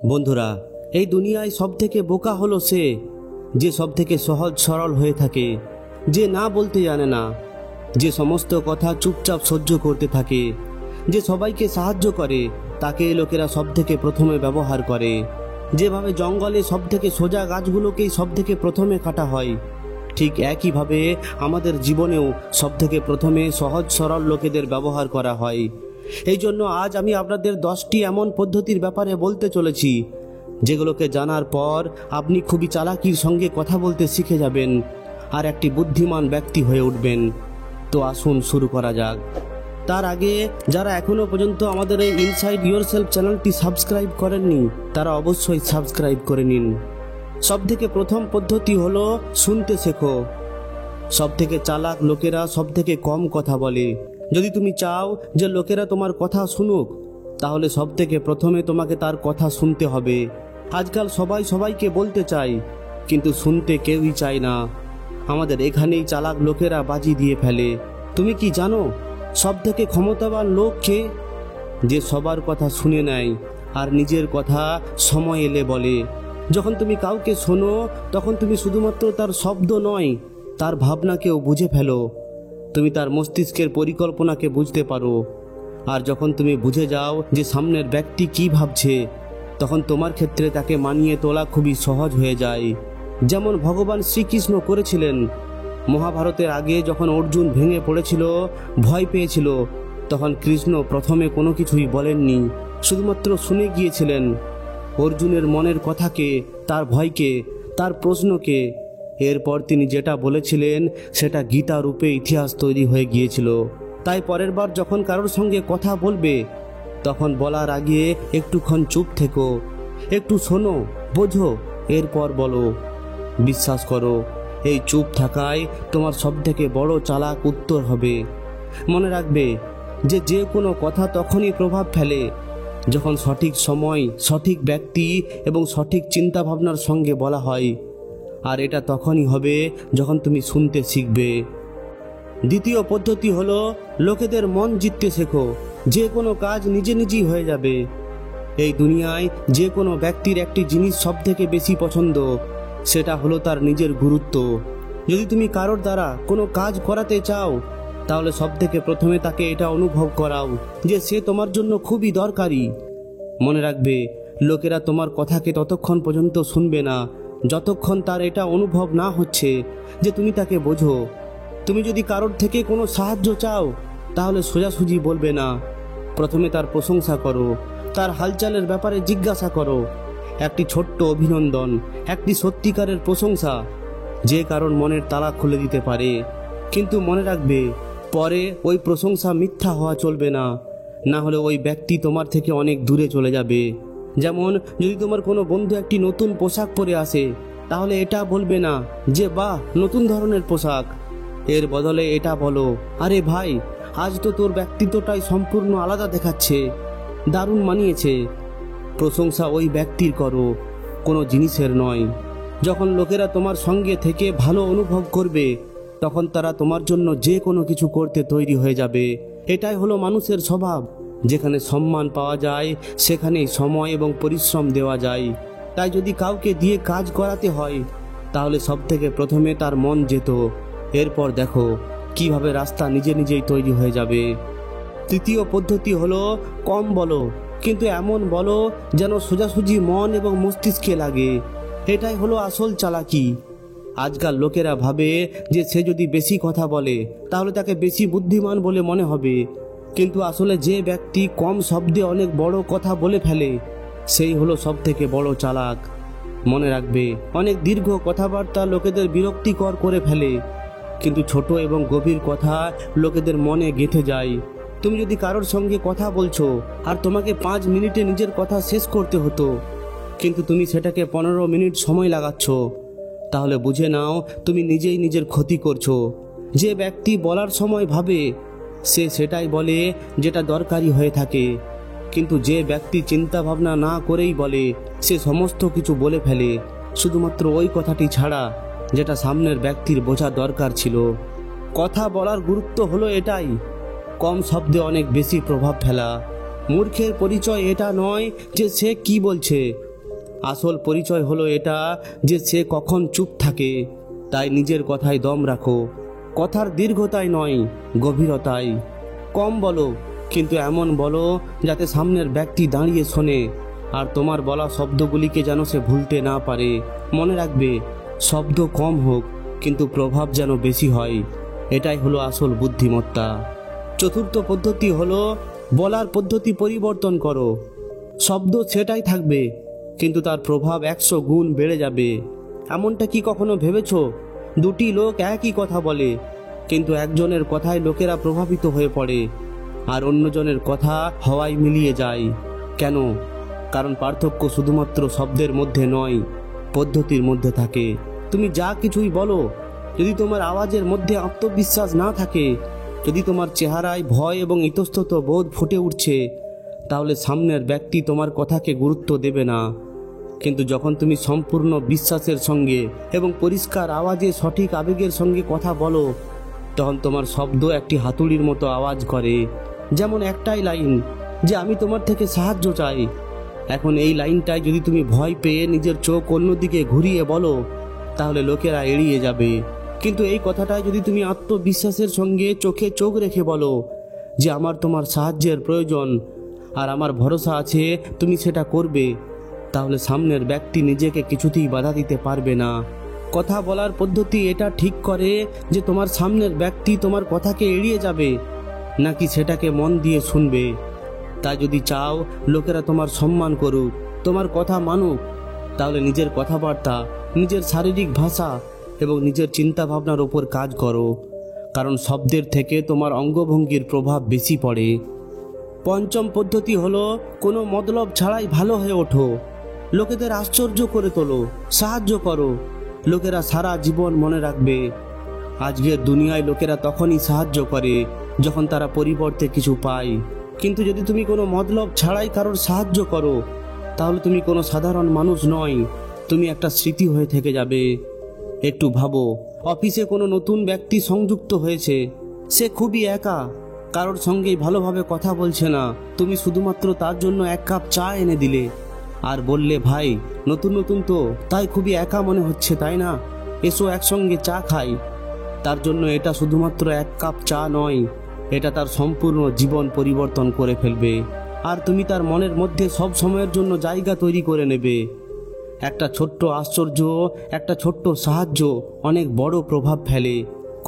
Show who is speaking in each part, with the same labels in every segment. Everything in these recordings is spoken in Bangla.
Speaker 1: বন্ধুরা, এই দুনিয়ায় সবথেকে বোকা হলো সে যে সবথেকে সহজ সরল হয়ে থাকে, যে না বলতে জানে না, যে সমস্ত কথা চুপচাপ সহ্য করতে থাকে, যে সবাইকে সাহায্য করে, তাকে লোকেরা সবথেকে প্রথমে ব্যবহার করে। যেভাবে জঙ্গলে সবথেকে সোজা গাছগুলোকেই সবথেকে প্রথমে কাটা হয়, ঠিক একইভাবে আমাদের জীবনেও সবথেকে প্রথমে সহজ সরল লোকেদের ব্যবহার করা হয়। এই জন্য আজ আমি আপনাদের 10টি এমন পদ্ধতির ব্যাপারে বলতে চলেছি, যেগুলোকে জানার পর আপনি খুবই চালাকির সঙ্গে কথা বলতে শিখে যাবেন আর একটি বুদ্ধিমান ব্যক্তি হয়ে উঠবেন। তো আসুন শুরু করা যাক। তার আগে যারা এখনো পর্যন্ত আমাদের এই ইনসাইড ইয়োরসেলফ চ্যানেলটি সাবস্ক্রাইব করেননি, তারা অবশ্যই সাবস্ক্রাইব করে নিন। সবথেকে প্রথম পদ্ধতি হলো শুনতে শেখো। সবথেকে চালাক লোকেরা সবথেকে কম কথা বলে। যদি তুমি চাও যে লোকেরা তোমার কথা শুনুক, তাহলে সবথেকে প্রথমে তোমাকে তার কথা শুনতে হবে। আজকাল সবাই সবাইকে বলতে চায়, কিন্তু শুনতে কেউই চায় না। আমাদের এখানেই চালাক লোকেরা বাজি দিয়ে ফেলে। তুমি কি জানো সবথেকে ক্ষমতাবান লোক কে? যে সবার কথা শুনে নেয় আর নিজের কথা সময় এলে বলে। যখন তুমি কাউকে শোনো, তখন তুমি শুধুমাত্র তার শব্দ নয়, তার ভাবনাকেও বুঝে ফেলো। তুমি তার মস্তিষ্কের পরিকল্পনাকে বুঝতে পারো। আর যখন তুমি বুঝে যাও যে সামনের ব্যক্তি কি ভাবছে, তখন তোমার ক্ষেত্রে তাকে মানিয়ে তোলা খুবই সহজ হয়ে যায়। যেমন ভগবান শ্রীকৃষ্ণ করেছিলেন। মহাভারতের আগে যখন অর্জুন ভেঙে পড়েছিল, ভয় পেয়েছিল, তখন কৃষ্ণ প্রথমে কোনো কিছুই বলেননি, শুধুমাত্র শুনে গিয়েছিলেন অর্জুনের মনের কথাকে, তার ভয়কে, তার প্রশ্নকে। এরপর তিনি যেটা বলেছিলেন সেটা গীতা রূপে ইতিহাস তৈরি হয়ে গিয়েছিল। তাই পরের বার যখন কারোর সঙ্গে কথা বলবে, তখন বলার আগে একটুক্ষণ চুপ থেকো, একটু শোনো, বোঝো, এরপর বলো। বিশ্বাস করো, এই চুপ থাকায় তোমার সবথেকে বড় চালাক উত্তর হবে। মনে রাখবে যে কোনো কথা তখনই প্রভাব ফেলে যখন সঠিক সময়, সঠিক ব্যক্তি এবং সঠিক চিন্তাভাবনার সঙ্গে বলা হয়। আর এটা তখনই হবে যখন তুমি শুনতে শিখবে। দ্বিতীয় পদ্ধতি হলো লোকেদের মন জিততে শেখো। যে কোনো কাজ নিজে নিজেই হয়ে যাবে। এই দুনিয়ায় যে কোনো ব্যক্তির একটি জিনিস সবথেকে বেশি পছন্দ, সেটা হলো তার নিজের গুরুত্ব। যদি তুমি কারোর দ্বারা কোনো কাজ করাতে চাও, তাহলে সবথেকে প্রথমে তাকে এটা অনুভব করাও যে সে তোমার জন্য খুবই দরকারি। মনে রাখবে, লোকেরা তোমার কথাকে ততক্ষণ পর্যন্ত শুনবে না যতক্ষণ তার এটা অনুভব না হচ্ছে যে তুমি তাকে বোঝো। তুমি যদি কারোর থেকে কোনো সাহায্য চাও, তাহলে সোজাসুজি বলবে না। প্রথমে তার প্রশংসা করো, তার হালচালের ব্যাপারে জিজ্ঞাসা করো। একটি ছোট্ট অভিনন্দন, একটি সত্যিকারের প্রশংসা, যে কারণ মনের তালা খুলে দিতে পারে। কিন্তু মনে রাখবে, পরে ওই প্রশংসা মিথ্যা হওয়া চলবে না, না হলে ওই ব্যক্তি তোমার থেকে অনেক দূরে চলে যাবে। যেমন যদি তোমার কোনো বন্ধু একটি নতুন পোশাক পরে আসে, তাহলে এটা বলবে না যে বাহ, নতুন ধরনের পোশাক। এর বদলে এটা বলো, আরে ভাই, আজ তো তোর ব্যক্তিত্বটাই সম্পূর্ণ আলাদা দেখাচ্ছে, দারুণ মানিয়েছে। প্রশংসা ওই ব্যক্তির করো, কোনো জিনিসের নয়। যখন লোকেরা তোমার সঙ্গে থেকে ভালো অনুভব করবে, তখন তারা তোমার জন্য যে কোনো কিছু করতে তৈরি হয়ে যাবে। এটাই হলো মানুষের স্বভাব। যেখানে সম্মান পাওয়া যায়, সেখানেই সময় এবং পরিশ্রম দেওয়া যায়। তাই যদি কাউকে দিয়ে কাজ করাতে হয়, তাহলে সবথেকে প্রথমে তার মন যেত। এরপর দেখো কিভাবে রাস্তা নিজে নিজেই তৈরি হয়ে যাবে। তৃতীয় পদ্ধতি হলো কম বলো, কিন্তু এমন বলো যেন সোজাসুজি মন এবং মস্তিষ্কে লাগে। এটাই হলো আসল চালাকি। আজকাল লোকেরা ভাবে যে সে যদি বেশি কথা বলে, তাহলে তাকে বেশি বুদ্ধিমান বলে মনে হবে। কিন্তু আসলে যে ব্যক্তি কম শব্দে অনেক বড় কথা বলে ফেলে, সেই হলো সবথেকে বড় চালাক। মনে রাখবে, অনেক দীর্ঘ কথাবার্তা লোকেদের বিরক্তিকর করে ফেলে, কিন্তু ছোট এবং গভীর কথা লোকেদের মনে গেঁথে যায়। তুমি যদি কারোর সঙ্গে কথা বলছো আর তোমাকে 5 মিনিটে নিজের কথা শেষ করতে হতো, কিন্তু তুমি সেটাকে 15 মিনিট সময় লাগাচ্ছ, তাহলে বুঝে নাও তুমি নিজেই নিজের ক্ষতি করছো। যে ব্যক্তি বলার সময় ভাবে, সে সেটাই বলে যেটা দরকারি হয়ে থাকে। কিন্তু যে ব্যক্তি চিন্তা ভাবনা না করেই বলে, সে সমস্ত কিছু বলে ফেলে, শুধুমাত্র ওই কথাটি ছাড়া যেটা সামনের ব্যক্তির বোঝা দরকার ছিল। কথা বলার গুরুত্ব হলো এটাই, কম শব্দে অনেক বেশি প্রভাব ফেলা। মূর্খের পরিচয় এটা নয় যে সে কি বলছে, আসল পরিচয় হলো এটা যে সে কখন চুপ থাকে। তাই নিজের কথায় দম রাখো, কথার দীর্ঘতায় নয়, গভীরতায়। কম বলো, কিন্তু এমন বলো যাতে সামনের ব্যক্তি দাঁড়িয়ে শোনে, আর তোমার বলা শব্দগুলিকে যেন সে ভুলতে না পারে। মনে রাখবে, শব্দ কম হোক কিন্তু প্রভাব যেন বেশি হয়। এটাই হলো আসল বুদ্ধিমত্তা। চতুর্থ পদ্ধতি হলো বলার পদ্ধতি পরিবর্তন করো। শব্দ সেটাই থাকবে, কিন্তু তার প্রভাব 100 গুণ বেড়ে যাবে। এমনটা কি কখনো ভেবেছো, দুটি লোক একই কথা বলে, কিন্তু একজনের কথায় লোকেরা প্রভাবিত হয়ে পড়ে আর অন্যজনের কথা হাওয়ায় মিলিয়ে যায়? কেন? কারণ পার্থক্য শুধুমাত্র শব্দের মধ্যে নয়, পদ্ধতির মধ্যে থাকে। তুমি যা কিছুই বলো, যদি তোমার আওয়াজের মধ্যে আত্মবিশ্বাস না থাকে, যদি তোমার চেহারায় ভয় এবং ইতস্তত বোধ ফুটে উঠছে, তাহলে সামনের ব্যক্তি তোমার কথাকে গুরুত্ব দেবে না। কিন্তু যখন তুমি সম্পূর্ণ বিশ্বাসের সঙ্গে এবং পরিষ্কার আওয়াজে সঠিক আবেগের সঙ্গে কথা বলো, তখন তোমার শব্দ একটি হাতুড়ির মতো আওয়াজ করে। যেমন একটাই লাইন, যে আমি তোমার থেকে সাহায্য চাই। এখন এই লাইনটাই যদি তুমি ভয় পেয়ে নিজের চোখ অন্যদিকে ঘুরিয়ে বলো, তাহলে লোকেরা এড়িয়ে যাবে। কিন্তু এই কথাটাই যদি তুমি আত্মবিশ্বাসের সঙ্গে চোখে চোখ রেখে বলো, যে আমার তোমার সাহায্যের প্রয়োজন আর আমার ভরসা আছে তুমি সেটা করবে, তাহলে সামনের ব্যক্তি নিজেকে কিছুতেই বাধা দিতে পারবে না। কথা বলার পদ্ধতি এটা ঠিক করে যে তোমার সামনের ব্যক্তি তোমার কথাকে এড়িয়ে যাবে নাকি সেটাকে মন দিয়ে শুনবে। তাই যদি চাও লোকেরা তোমার সম্মান করুক, তোমার কথা মানুক, তাহলে নিজের কথাবার্তা, নিজের শারীরিক ভাষা এবং নিজের চিন্তাভাবনার উপর কাজ করো, কারণ শব্দের থেকে তোমার অঙ্গভঙ্গির প্রভাব বেশি পড়ে। পঞ্চম পদ্ধতি হলো কোনো মতলব ছাড়াই ভালো হয়ে ওঠো। লোকেদের আশ্চর্য করে তোলো, সাহায্য করো। লোকেরা সারা জীবন মনে রাখবে। আজকের দুনিয়ায় লোকেরা তখনই সাহায্য করে যখন তারা পরিবর্তে কিছু পায়। কিন্তু যদি তুমি কোনো মতলব ছাড়াই কারোর সাহায্য করো, তাহলে তুমি কোনো সাধারণ মানুষ নয়, তুমি একটা স্মৃতি হয়ে থেকে যাবে। একটু ভাবো, অফিসে কোনো নতুন ব্যক্তি সংযুক্ত হয়েছে, সে খুবই একা, কারোর সঙ্গেই ভালোভাবে কথা বলছে না। তুমি শুধুমাত্র তার জন্য 1 কাপ চা এনে দিলে আর বললে, ভাই নতুন নতুন তো, তাই খুবই একা মনে হচ্ছে, তাই না? এসো একসঙ্গে চা খাই। তার জন্য এটা শুধুমাত্র 1 কাপ চা নয়, এটা তার সম্পূর্ণ জীবন পরিবর্তন করে ফেলবে। আর তুমি তার মনের মধ্যে সব সময়ের জন্য জায়গা তৈরি করে নেবে। একটা ছোট্ট আশ্চর্য, একটা ছোট্ট সাহায্য অনেক বড় প্রভাব ফেলে।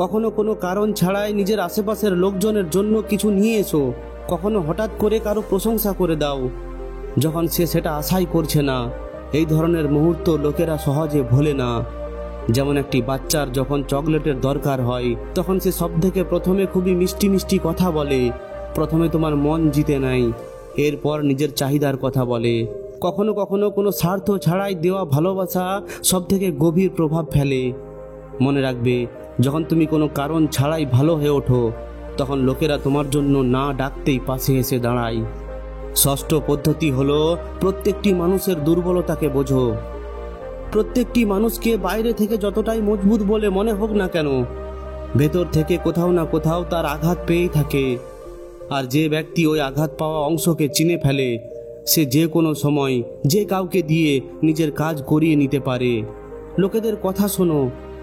Speaker 1: কখনো কোনো কারণ ছাড়াই নিজের আশেপাশের লোকজনের জন্য কিছু নিয়ে এসো। কখনো হঠাৎ করে কারো প্রশংসা করে দাও যখন সে সেটা আশাই করছে না। এই ধরনের মুহূর্ত লোকেরা সহজে ভোলে না। যেমন একটি বাচ্চার যখন চকলেটের দরকার হয়, তখন সে সব থেকে প্রথমে খুবই মিষ্টি মিষ্টি কথা বলে। প্রথমে তোমার মন জিতে নেয়, এরপর নিজের চাহিদার কথা বলে। কখনো কখনো কোনো স্বার্থ ছাড়াই দেওয়া ভালোবাসা সব থেকে গভীর প্রভাব ফেলে। মনে রাখবে, যখন তুমি কোনো কারণ ছাড়াই ভালো হয়ে ওঠো, তখন লোকেরা তোমার জন্য না ডাকতেই পাশে এসে দাঁড়ায়। ষষ্ঠ পদ্ধতি হলো প্রত্যেকটি মানুষের দুর্বলতাকে বোঝো। প্রত্যেকটি মানুষকে বাইরে থেকে যতটাই মজবুত বলে মনে হোক না কেন, ভেতর থেকে কোথাও না কোথাও তার আঘাত পেয়েই থাকে। আর যে ব্যক্তি ওই আঘাত পাওয়া অংশকে চিনে ফেলে, সে যে কোনো সময় যে কাউকে দিয়ে নিজের কাজ করিয়ে নিতে পারে। লোকেদের কথা শোনো,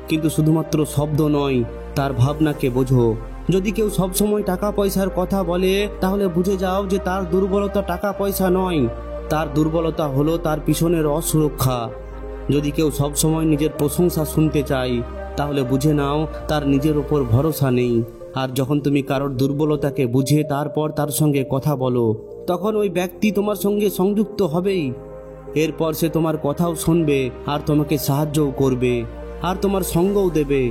Speaker 1: কিন্তু শুধুমাত্র শব্দ নয়, তার ভাবনাকে বোঝো। যদি কেউ সবসময় টাকা পয়সার কথা বলে, তাহলে বুঝে যাও যে তার দুর্বলতা টাকা পয়সা নয়, তার দুর্বলতা হলো তার পিছনের অসুরক্ষা। যদি কেউ সবসময় নিজের প্রশংসা শুনতে চায়, তাহলে বুঝে নাও তার নিজের ওপর ভরসা নেই। আর যখন তুমি কারোর দুর্বলতাকে বুঝে তারপর তার সঙ্গে কথা বলো, তখন ওই ব্যক্তি তোমার সঙ্গে সংযুক্ত হবেই। এরপর সে তোমার কথাও শুনবে আর তোমাকে সাহায্যও করবে আর তোমার সঙ্গও দেবে।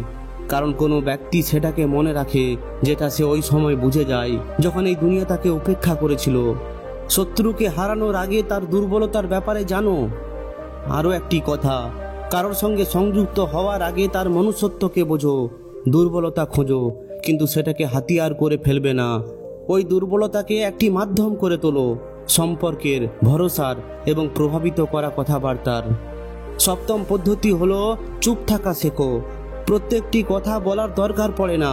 Speaker 1: কারণ কোনো ব্যক্তি সেটাকে মনে রাখে যেটা সে ওই সময় বুঝে যায় যখন এই দুনিয়া তাকে উপেক্ষা করেছিল। শত্রুকে হারানোর আগে তার দুর্বলতার ব্যাপারে জানো। আরও একটি কথা, কারোর সঙ্গে সংযুক্ত হওয়ার আগে তার মনুষ্যত্বকে বোঝো। দুর্বলতা খোঁজো, কিন্তু সেটাকে হাতিয়ার করে ফেলবে না। ওই দুর্বলতাকে একটি মাধ্যম করে তোলো, সম্পর্কের, ভরসার এবং প্রভাবিত করা কথাবার্তার। সপ্তম পদ্ধতি হলো চুপ থাকা শেখো। প্রত্যেকটি কথা বলার দরকার পড়ে না।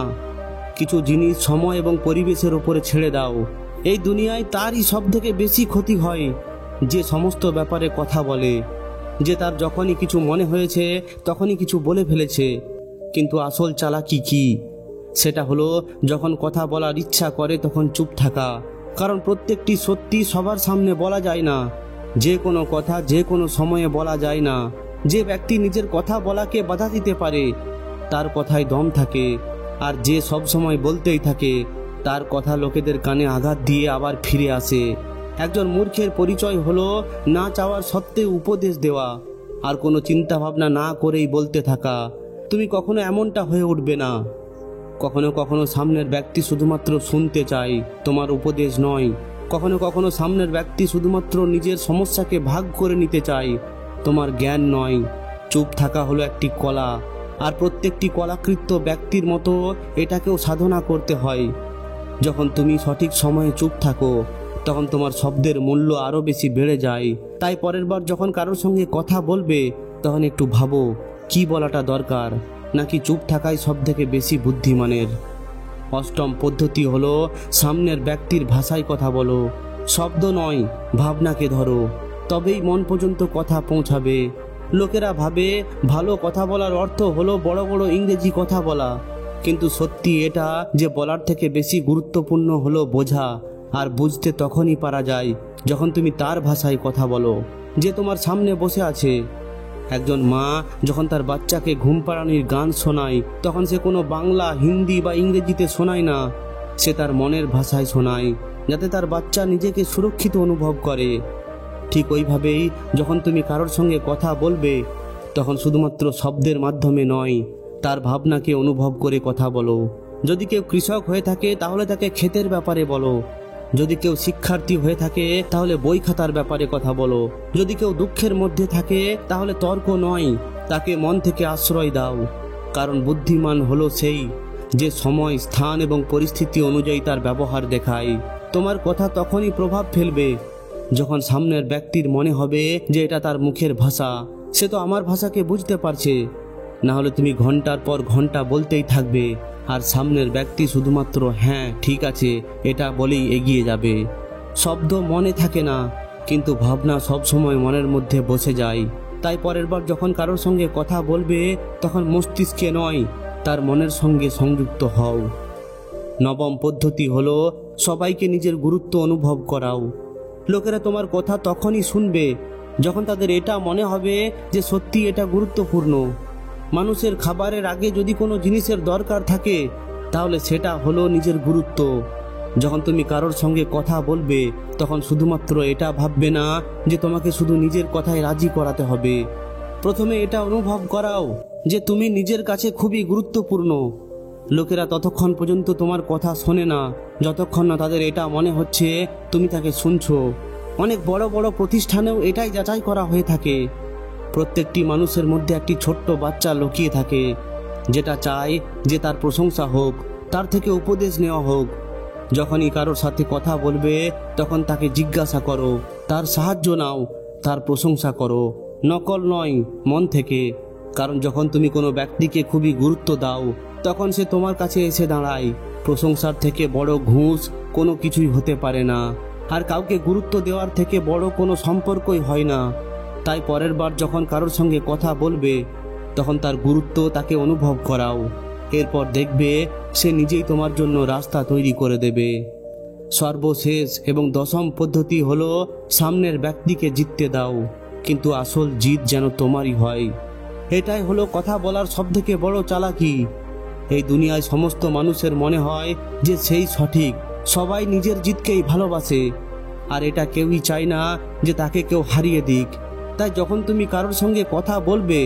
Speaker 1: কিছু জিনিস সময় এবং পরিবেশের উপরে ছেড়ে দাও। এই দুনিয়ায় তারই সব থেকে বেশি ক্ষতি হয় যে সমস্ত ব্যাপারে কথা বলে। যে তার যখনই কিছু মনে হয়েছে তখনই কিছু বলে ফেলেছে। কিন্তু আসল চালাকি কি? সেটা হলো যখন কথা বলার ইচ্ছা করে তখন চুপ থাকা। কারণ প্রত্যেকটি সত্যি সবার সামনে বলা যায় না, যে কোনো কথা যে কোনো সময়ে বলা যায় না। যে ব্যক্তি নিজের কথা বলাকে বাধা দিতে পারে তার কথায় দম থাকে, আর যে সব সময় বলতেই থাকে তার কথা লোকেদের কানে আঘাত দিয়ে আবার ফিরে আসে। একজন মূর্খের পরিচয় হলো না চাওয়ার সত্ত্বেও উপদেশ দেওয়া, আর কোনো চিন্তা ভাবনা না করেই বলতে থাকা। তুমি কখনো এমনটা হয়ে উঠবে না। কখনো কখনো সামনের ব্যক্তি শুধুমাত্র শুনতে চায়, তোমার উপদেশ নয়। কখনো কখনো সামনের ব্যক্তি শুধুমাত্র নিজের সমস্যাকে ভাগ করে নিতে চায়, তোমার জ্ঞান নয়। চুপ থাকা হলো একটি কলা, আর প্রত্যেকটি কলাকৃত ব্যক্তির মতো এটাকেও সাধনা করতে হয়। যখন তুমি সঠিক সময়ে চুপ থাকো তখন তোমার শব্দের মূল্য আরও বেশি বেড়ে যায়। তাই পরের বার যখন কারোর সঙ্গে কথা বলবে তখন একটু ভাবো কি বলাটা দরকার, নাকি চুপ থাকাই সব থেকে বেশি বুদ্ধিমানের। অষ্টম পদ্ধতি হলো সামনের ব্যক্তির ভাষায় কথা বলো। শব্দ নয়, ভাবনাকে ধরো, তবেই মন পর্যন্ত কথা পৌঁছাবে। লোকেরা ভাবে ভালো কথা বলার অর্থ হলো বড় বড় ইংরেজি কথা বলা, কিন্তু সত্যি এটা যে বলার থেকে বেশি গুরুত্বপূর্ণ হলো বোঝা। আর বুঝতে তখনই পারা যায় যখন তুমি তার ভাষায় কথা বলো, যে তোমার সামনে বসে আছে। একজন মা যখন তার বাচ্চাকে ঘুম পাড়ানির গান শোনায় তখন সে কোনো বাংলা, হিন্দি বা ইংরেজিতে শোনায় না, সে তার মনের ভাষায় শোনায়, যাতে তার বাচ্চা নিজেকে সুরক্ষিত অনুভব করে। ঠিক ওইভাবেই যখন তুমি কারোর সঙ্গে কথা বলবে তখন শুধুমাত্র শব্দের মাধ্যমে নয়, তার ভাবনাকে অনুভব করে কথা বলো। যদি কেউ কৃষক হয়ে থাকে তাহলে তাকে ক্ষেতের ব্যাপারে বলো। যদি কেউ শিক্ষার্থী হয়ে থাকে তাহলে বই খাতার ব্যাপারে কথা বলো। যদি কেউ দুঃখের মধ্যে থাকে তাহলে তর্ক নয়, তাকে মন থেকে আশ্রয় দাও। কারণ বুদ্ধিমান হলো সেই যে সময়, স্থান এবং পরিস্থিতি অনুযায়ী তার ব্যবহার দেখায়। তোমার কথা তখনই প্রভাব ফেলবে যখন সামনের ব্যক্তির মনে হবে যে এটা তার মুখের ভাষা, সে তো আমার ভাষাকে বুঝতে পারছে। না হলে তুমি ঘন্টার পর ঘন্টা বলতেই থাকবে, আর সামনের ব্যক্তি শুধুমাত্র হ্যাঁ ঠিক আছে এটা বলেই এগিয়ে যাবে। শব্দ মনে থাকে না, কিন্তু ভাবনা সব সময় মনের মধ্যে বসে যায়। তাই পরের বার যখন কারোর সঙ্গে কথা বলবে তখন মস্তিষ্কে নয়, তার মনের সঙ্গে সংযুক্ত হও। নবম পদ্ধতি হলো সবাইকে নিজের গুরুত্ব অনুভব করাও। লোকেরা তোমার কথা তখনই শুনবে যখন তাদের এটা মনে হবে যে সত্যি এটা গুরুত্বপূর্ণ। মানুষের খাবারের আগে যদি কোনো জিনিসের দরকার থাকে তাহলে সেটা হলো নিজের গুরুত্ব। যখন তুমি কারোর সঙ্গে কথা বলবে তখন শুধুমাত্র এটা ভাববে না যে তোমাকে শুধু নিজের কথায় রাজি করাতে হবে। প্রথমে এটা অনুভব করাও যে তুমি নিজের কাছে খুবই গুরুত্বপূর্ণ। লোকেরা ততক্ষণ পর্যন্ত তোমার কথা শোনে না যতক্ষণ না তাদের এটা মনে হচ্ছে তুমি তাকে শুনছো। অনেক বড় বড় প্রতিষ্ঠানেও এটাই যাচাই করা হয়ে থাকে। প্রত্যেকটি মানুষের মধ্যে একটি ছোট্ট বাচ্চা লুকিয়ে থাকে যেটা চায় যে তার প্রশংসা হোক, তার থেকে উপদেশ নেওয়া হোক। যখনই কারোর সাথে কথা বলবে তখন তাকে জিজ্ঞাসা করো, তার সাহায্য নাও, তার প্রশংসা করো, নকল নয়, মন থেকে। কারণ যখন তুমি কোনো ব্যক্তিকে খুবই গুরুত্ব দাও তখন সে তোমার কাছে এসে দাঁড়ায়। প্রশংসার থেকে বড় ঘুষ কোনো কিছুই হতে পারে না, আর কাউকে গুরুত্ব দেওয়ার থেকে বড় কোনো সম্পর্কই হয় না। তাই পরের বার যখন কারোর সঙ্গে কথা বলবে তখন তার গুরুত্ব তাকে অনুভব করাও। এরপর দেখবে সে নিজেই তোমার জন্য রাস্তা তৈরি করে দেবে। সর্বশেষ এবং দশম পদ্ধতি হলো সামনের ব্যক্তিকে জিততে দাও, কিন্তু আসল জিত যেন তোমারই হয়। এটাই হলো কথা বলার সবথেকে বড় চালাকি। এই দুনিয়ায় সমস্ত মানুষের মনে হয় যে সেই সঠিক, সবাই নিজের জিতকেই ভালোবাসে, আর এটা কেউই চায় না যে তাকে কেউ হারিয়ে দিক। তাই যখন তুমি কারোর সঙ্গে কথা বলবে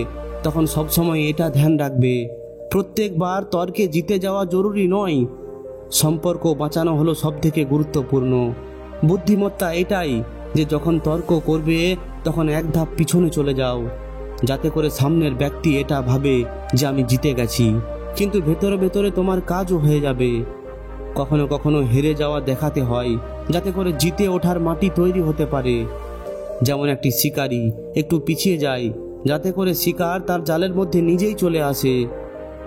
Speaker 1: তখন সবসময় এটা ধ্যান রাখবে, প্রত্যেকবার তর্কে জিতে যাওয়া জরুরি নয়, সম্পর্ক বাঁচানো হলো সবথেকে গুরুত্বপূর্ণ। বুদ্ধিমত্তা এটাই যে যখন তর্ক করবে তখন এক ধাপ পিছনে চলে যাও, যাতে করে সামনের ব্যক্তি এটা ভাবে যে আমি জিতে গেছি, কিন্তু ভেতরে ভেতরে তোমার কাজও হয়ে যাবে। কখনো কখনো হেরে যাওয়া দেখাতে হয় যাতে করে জিতে ওঠার মাটি তৈরি হতে পারে। যেমন একটি শিকারী একটু পিছিয়ে যায় যাতে করে শিকার তার জালের মধ্যে নিজেই চলে আসে,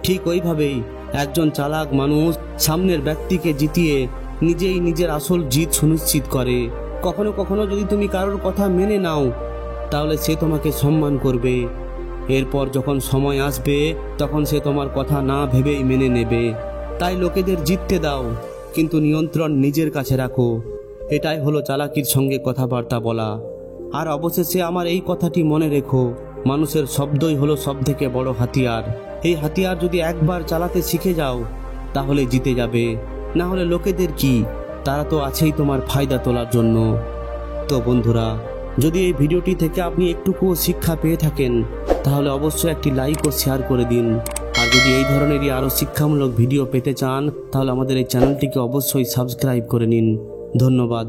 Speaker 1: ঠিক ওইভাবেই একজন চালাক মানুষ সামনের ব্যক্তিকে জিতিয়ে নিজেই নিজের আসল জিত সুনিশ্চিত করে। কখনো কখনো যদি তুমি কারোর কথা মেনে নাও তাহলে সে তোমাকে সম্মান করবে। এরপর যখন সময় আসবে তখন সে তোমার কথা না ভেবেই মেনে নেবে। তাই লোকেদের জিততে দাও, কিন্তু নিয়ন্ত্রণ নিজের কাছে রাখো। এটাই হলো চালাকির সঙ্গে কথাবার্তা বলা। আর অবশেষে আমার এই কথাটি মনে রেখো, মানুষের শব্দই হলো সবথেকে বড় হাতিয়ার। এই হাতিয়ার যদি একবার চালাতে শিখে যাও তাহলে জিতে যাবে। না হলে লোকেদের কি, তারা তো আছেই তোমার ফায়দা তোলার জন্য। তো বন্ধুরা, যদি এই ভিডিওটি থেকে আপনি একটুকুও শিক্ষা পেয়ে থাকেন তাহলে অবশ্যই একটি লাইক ও শেয়ার করে দিন। আর যদি এই ধরনেরই আরও শিক্ষামূলক ভিডিও পেতে চান তাহলে আমাদের এই চ্যানেলটিকে অবশ্যই সাবস্ক্রাইব করে নিন। ধন্যবাদ।